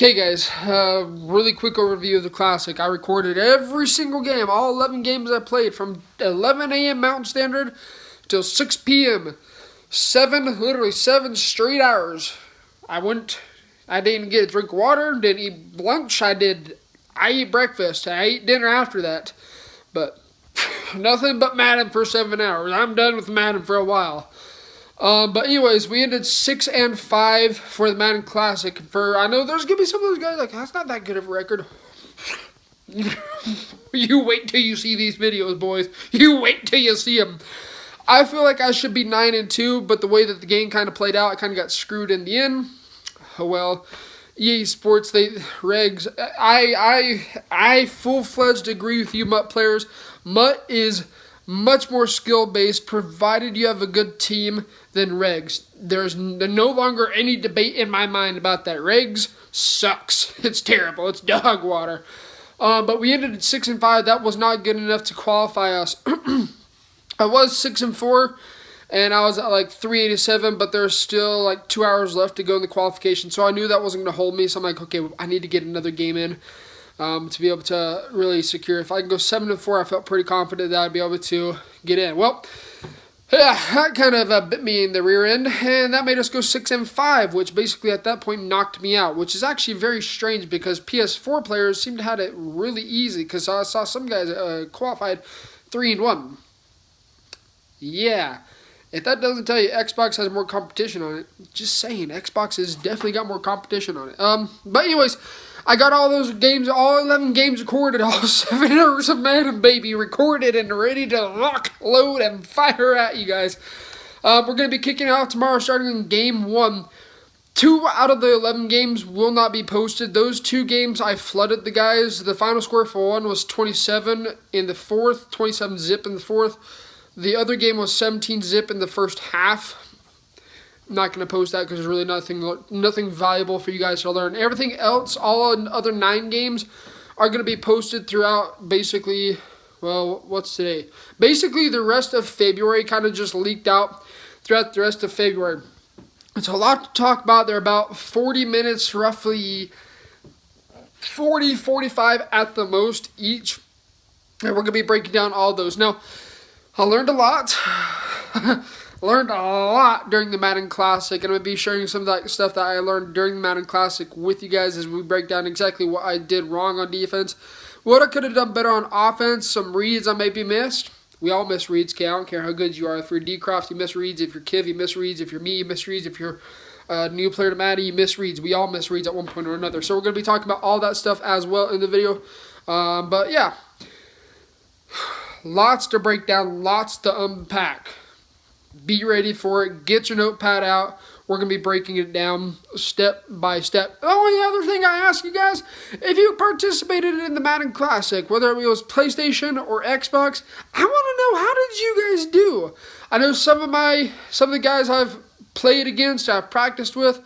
Okay, guys, really quick overview of the Classic. I recorded every single game, all 11 games I played, from 11 a.m. Mountain Standard till 6 p.m. Literally 7 straight hours. I didn't get a drink of water, didn't eat lunch, I ate breakfast, I ate dinner after that. But nothing but Madden for 7 hours. I'm done with Madden for a while. But anyways, we ended 6-5 for the Madden Classic. I know there's gonna be some of those guys like, that's not that good of a record. You wait till you see these videos, boys. You wait till you see them. I feel like I should be 9-2, but the way that the game kind of played out, I kind of got screwed in the end. Oh well. EA Sports, regs. I full-fledged agree with you, MUT players. MUT is much more skill-based, provided you have a good team, than regs. There's no longer any debate in my mind about that. Regs sucks. It's terrible. It's dog water. But we ended at 6-5. That was not good enough to qualify us. I was 6-4, and I was at like 387, but there's still like 2 hours left to go in the qualification. So I knew that wasn't going to hold me. So I'm like, okay, I need to get another game in to be able to really secure. If I can go 7-4, I felt pretty confident that I'd be able to get in. Well, yeah, that kind of bit me in the rear end, and that made us go 6-5, which basically at that point knocked me out, which is actually very strange because PS4 players seem to have it really easy, because I saw some guys qualified 3-1. Yeah, if that doesn't tell you Xbox has more competition on it, just saying, Xbox has definitely got more competition on it. But anyways, I got all those games, all 11 games recorded, all 7 hours of Madden, baby, recorded and ready to lock, load, and fire at you guys. We're going to be kicking out tomorrow, starting in Game 1. 2 out of the 11 games will not be posted. Those 2 games, I flooded the guys. The final score for one was 27 in the fourth, 27 zip in the fourth. The other game was 17 zip in the first half. I'm not going to post that because there's really nothing valuable for you guys to learn. Everything else, all other 9 games, are going to be posted throughout basically, well, what's today? Basically, the rest of February kind of just leaked out throughout the rest of February. It's a lot to talk about. They're about 40 minutes, roughly 40, 45 at the most each. And we're going to be breaking down all those. Now, I learned a lot. During the Madden Classic, and I'm going to be sharing some of that stuff that I learned during the Madden Classic with you guys as we break down exactly what I did wrong on defense, what I could have done better on offense, some reads I maybe missed. We all miss reads, okay? I don't care how good you are. If you're D-Croft, you miss reads. If you're Kiv, you miss reads. If you're me, you miss reads. If you're a new player to Madden, you miss reads. We all miss reads at one point or another. So we're going to be talking about all that stuff as well in the video. But yeah, lots to break down, lots to unpack. Be ready for it. Get your notepad out. We're going to be breaking it down step by step. Oh, the other thing I ask you guys, if you participated in the Madden Classic, whether it was PlayStation or Xbox, I want to know, how did you guys do? I know some of the guys I've played against, I've practiced with,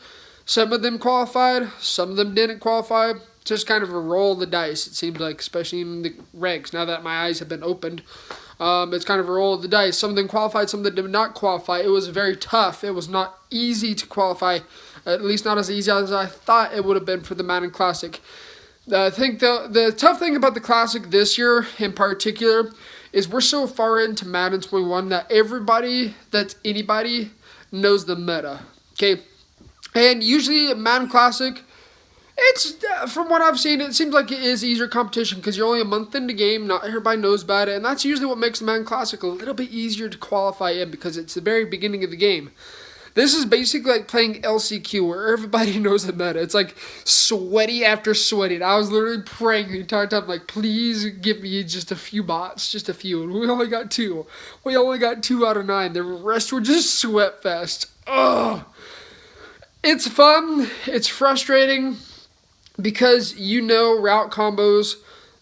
some of them qualified, some of them didn't qualify. Just kind of a roll of the dice, it seems like, especially in the regs, now that my eyes have been opened. It's kind of a roll of the dice. Some of them qualified, some of them did not qualify. It was very tough. It was not easy to qualify, at least not as easy as I thought it would have been for the Madden Classic. I think the tough thing about the Classic this year in particular is we're so far into Madden 21 that anybody knows the meta. Okay, and usually Madden Classic, it's, from what I've seen, it seems like it is easier competition because you're only a month into the game. Not everybody knows about it, and that's usually what makes the Madden Classic a little bit easier to qualify in because it's the very beginning of the game. This is basically like playing LCQ where everybody knows the meta. It's like sweaty after sweaty. I was literally praying the entire time, like, please give me just a few bots, just a few. And we only got 2. We only got 2 out of 9. The rest were just sweat fest. Ugh. It's fun. It's frustrating, because you know route combos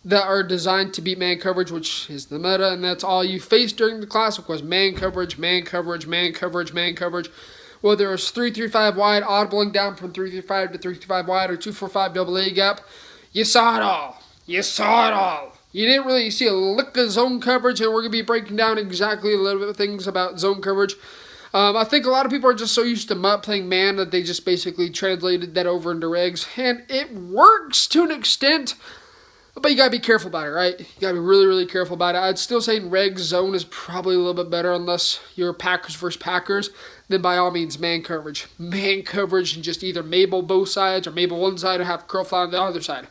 that are designed to beat man coverage, which is the meta, and that's all you faced during the Classic was man coverage, man coverage, man coverage, man coverage. Whether it was 3-3-5 wide, audibling down from 3-3-5 to 3-3-5 wide, or 2-4-5 double A gap, you saw it all. You saw it all. You didn't really see a lick of zone coverage, and we're going to be breaking down exactly a little bit of things about zone coverage. I think a lot of people are just so used to MUT playing man that they just basically translated that over into regs. And it works to an extent, but you got to be careful about it, right? You got to be really, really careful about it. I'd still say regs zone is probably a little bit better unless you're Packers versus Packers. Then by all means, man coverage. Man coverage and just either Mabel both sides or Mabel one side or have curl fly on the other side.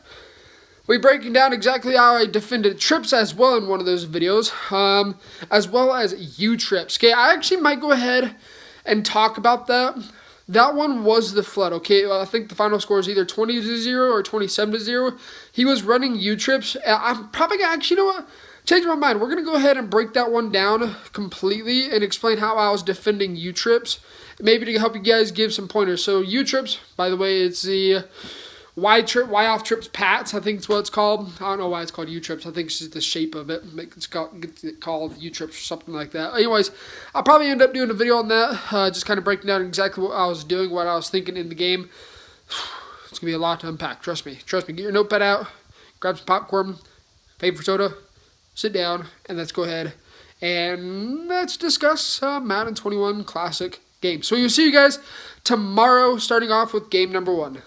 We're breaking down exactly how I defended trips as well in one of those videos, as well as U-trips. Okay, I actually might go ahead and talk about that. That one was the flood, okay? I think the final score is either 20-0 or 27-0. He was running U-trips. I'm probably going to actually, you know what? Change my mind. We're going to go ahead and break that one down completely and explain how I was defending U-trips, maybe to help you guys give some pointers. So U-trips, by the way, it's the Y off trips Pats, I think it's what it's called. I don't know why it's called U-trips. I think it's just the shape of it. It's called U-trips or something like that. Anyways, I'll probably end up doing a video on that, just kind of breaking down exactly what I was doing, what I was thinking in the game. It's going to be a lot to unpack. Trust me. Trust me. Get your notepad out, grab some popcorn, favorite soda, sit down, and let's go ahead and let's discuss Madden 21 Classic game. So you'll see you guys tomorrow, starting off with game number 1.